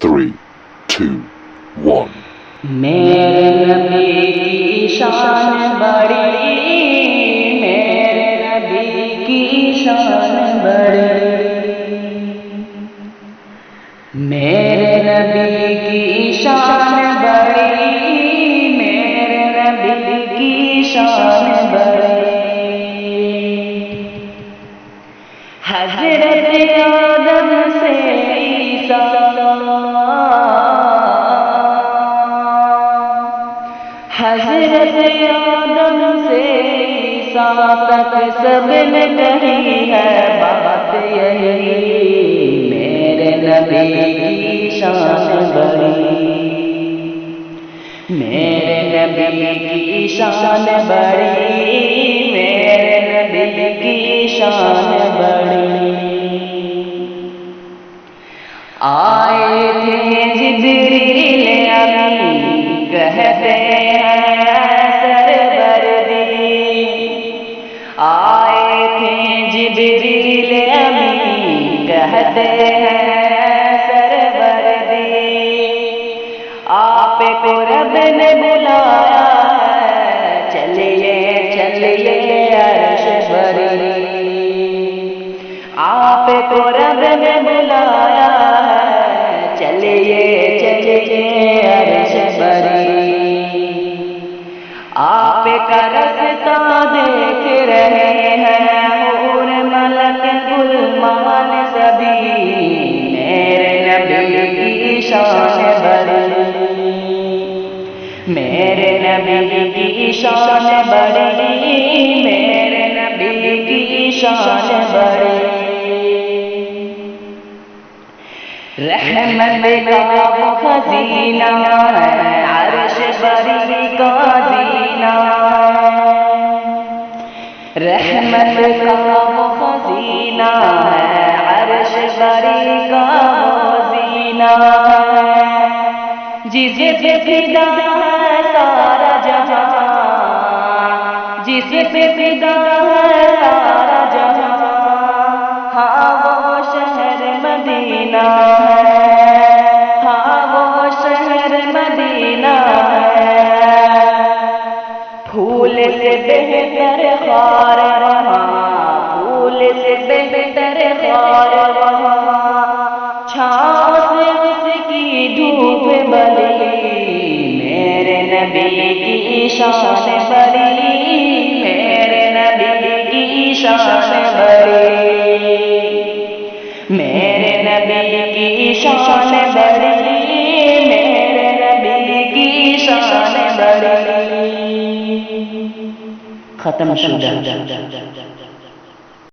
3, 2, 1. میرے نبی کی شان بڑی، میرے نبی کی شان بڑی، میرے نبی کی شان بڑی، میرے نبی کی شان بڑی۔ حضرت آدم سے عیسیٰ، حضرت آدم سے عیسیٰ تک سب نے کہی ہے بات یہی، میرے نبی کی شان بڑی، میرے نبی کی شان بڑی، میرے نبی کی شان بڑی۔ آئے تھے جبریل امین کہتے ہیں سربردی، آئے تھے جبریل امین کہتے ہیں سربردی، آپ کو رب نے بلایا ہے چلیے چلیے عرش بری، آپ کو رب نے بلایا ہے چلیے چلیے عرش بری، آپ کا رستہ دیکھ رہے ہیں حور ملک غلمان سبھی، میرے نبی کی شان بڑی، میرے نبی کی شان بڑی، میرے نبی کی شان بڑی۔ رحمت کا وہ خزینہ ہے عرش بری کا زینہ، رحمت کا وہ خزینہ ہے عرش بری کا زینہ، جس پہ فدا ہے سارا جہاں، جس پہ فدا ہے سارا جہاں، ہاں وہ شہر مدینہ ہے، ہاں وہ شہر مدینہ ہے، پھول سے بہتر خار وہاں، پھول سے بہتر خار وہاں، چھاؤں سے اس کی دھوپ بلی، میرے نبی کی شان بڑی، میرے نبی کی شان بڑی، میرے نبی کی شان بڑی، میرے نبی کی شان بڑی۔ ختم شدہ۔